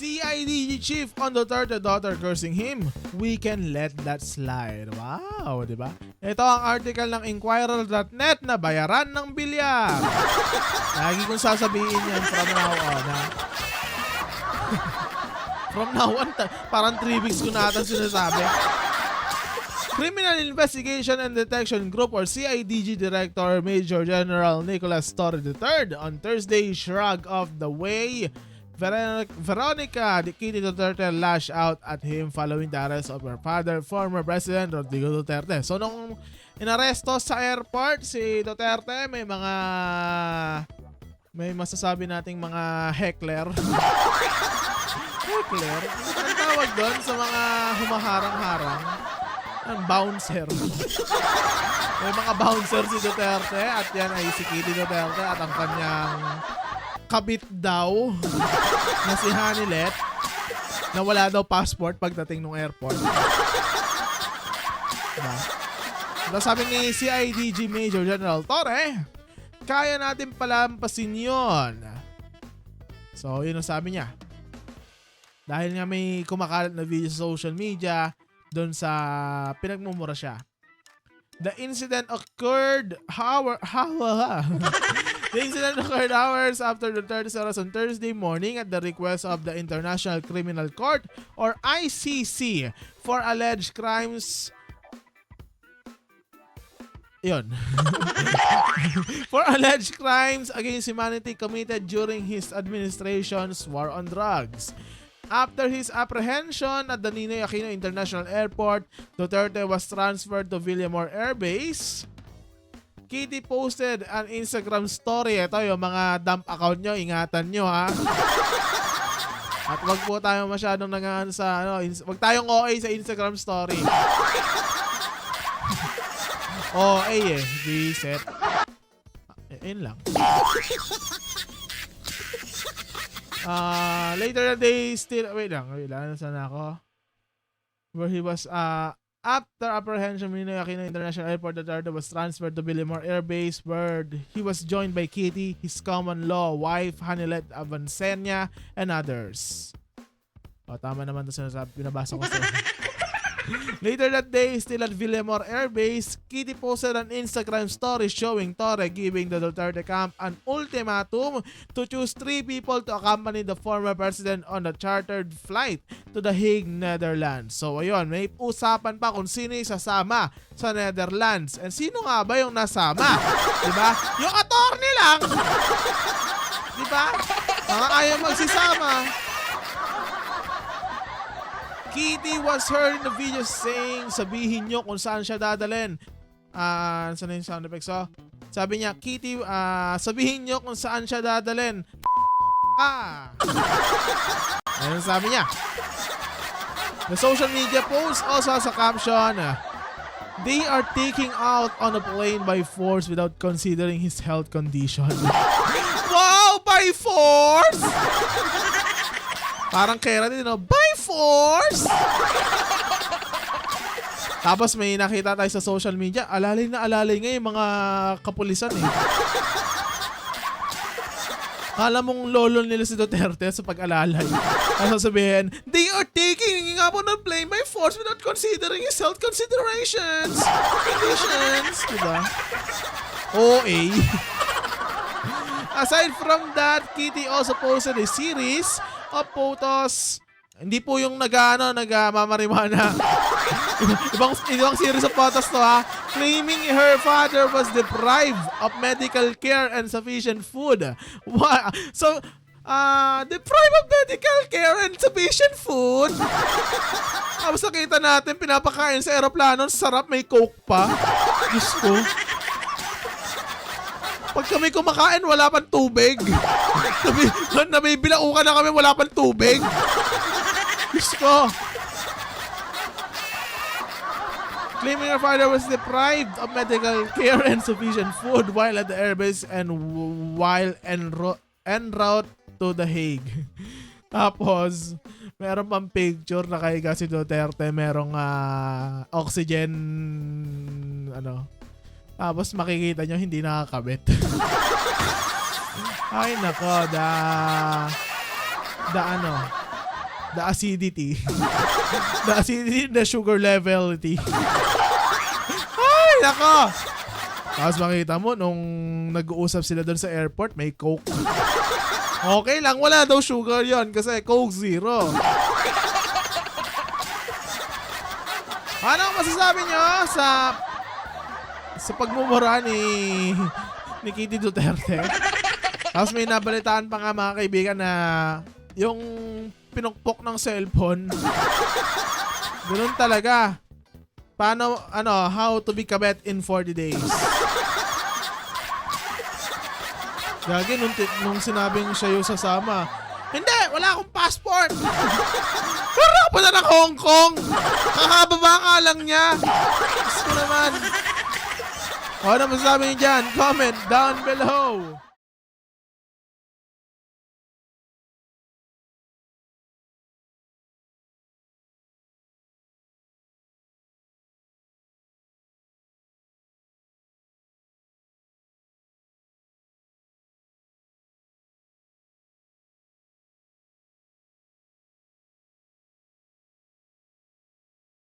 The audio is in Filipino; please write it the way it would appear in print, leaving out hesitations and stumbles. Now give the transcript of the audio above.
CIDG chief on Duterte daughter cursing him. We can let that slide. Wow, di ba? Ito ang article ng Inquirer.net na bayaran ng bilyar. Lagi kong sasabihin yan from now on, ha? From now on, parang 3 weeks ko na ata sinasabi. Criminal Investigation and Detection Group or CIDG Director Major General Nicolas Torre III on Thursday shrugged off the way Veronica Kitty Duterte lashed out at him following the arrest of her father, former President Rodrigo Duterte. So nung inaresto sa airport si Duterte, may masasabi nating mga heckler. Heckler? Ang tawag doon sa mga humaharang-harang? Ang bouncer. May mga bouncer si Duterte at yan ay si Kitty Duterte at ang kanyang kabit daw na si Hanilet na wala daw passport pagdating ng airport. Diba? Sabi ni CIDG Major General Torre, kaya natin palampasin yun. So yun ang sabi niya. Dahil nga may kumakalat na video sa social media doon sa pinagmumura siya. The incident occurred hours after the Duterte's arrest on Thursday morning at the request of the International Criminal Court or ICC for alleged crimes. Yun. For alleged crimes against humanity committed during his administration's war on drugs. After his apprehension at the Ninoy Aquino International Airport, Duterte was transferred to Villamor Air Base. Kitty posted an Instagram story. Ito yung mga dump account nyo. Ingatan nyo, ha? At wag po tayo masyadong nangaan sa wag tayong OA sa Instagram story. OA eh. Reset. Yun lang. Later that day, still, wait lang, saan ako? Where he was, after apprehension, Ninoy Aquino International Airport, Duterte was transferred to Villamor Air Base where he was joined by Kitty, his common-law wife, Hanilet Avancenia, and others. Tama naman ito sinasabi, pinabasa ko sa Later that day, still at Villamor Air Base, Kitty posted an Instagram story showing Torre giving the Duterte camp an ultimatum to choose 3 people to accompany the former president on a chartered flight to The Hague, Netherlands. So ayun, may usapan pa kung sino yung sasama sa Netherlands. And sino nga ba yung nasama? Diba? Yung attorney lang! Diba? Mga ayaw magsisama. Kitty was heard in the video saying, sabihin nyo kung saan siya dadalhin. Saan na yung sound effects? Oh? Sabi niya, Kitty, sabihin nyo kung saan siya dadalhin. Ayun sabi niya. The social media post also has a caption, they are taking out on a plane by force without considering his health condition. Wow! By force? Parang kera din, no? By force! Tapos may nakita tayo sa social media, alalay na alalay nga yung mga kapulisan eh. Kala mong lolo nila si Duterte sa pag-alalay. Ang sasabihin, they are taking nga po ng plane by force without considering his health considerations. Conditions. Diba? OA. Aside from that, Kitty also posted a series of photos. Hindi po yung nagmamariwana. ibang series of photos to, ha. Claiming her father was deprived of medical care and sufficient food. What? So, deprived of medical care and sufficient food? Tapos nakita natin, pinapakain sa aeroplano, sarap, may coke pa. Diyos ko. Pag kami kumakain, wala pang tubig. Nabibilaukan na kami, wala pang tubig. Diyos ko. Claiming her father was deprived of medical care and sufficient food while at the airbase and while en route to The Hague. Tapos, meron pang picture na kahiga si Duterte, merong oxygen, Tapos makikita nyo, hindi nakakabit. Ay nako, The acidity. The acidity, the sugar levelity. Ay, nako! Tapos makita mo, nung nag-uusap sila doon sa airport, may Coke. Okay lang, wala daw sugar yon kasi Coke Zero. Ano ang masasabi nyo sa pagmumura ni Kitty Duterte? Tapos may nabalitaan pa nga mga kaibigan na yung pinukpok ng cellphone. Ganun talaga. Paano, how to be kabet in 40 days. Gagi, nung sinabing siya yung sasama, hindi, wala akong passport. Pero ako pala ng Hong Kong. Kakababa ka lang niya. Gusto naman. Ano masasabi niyo dyan? Comment down below.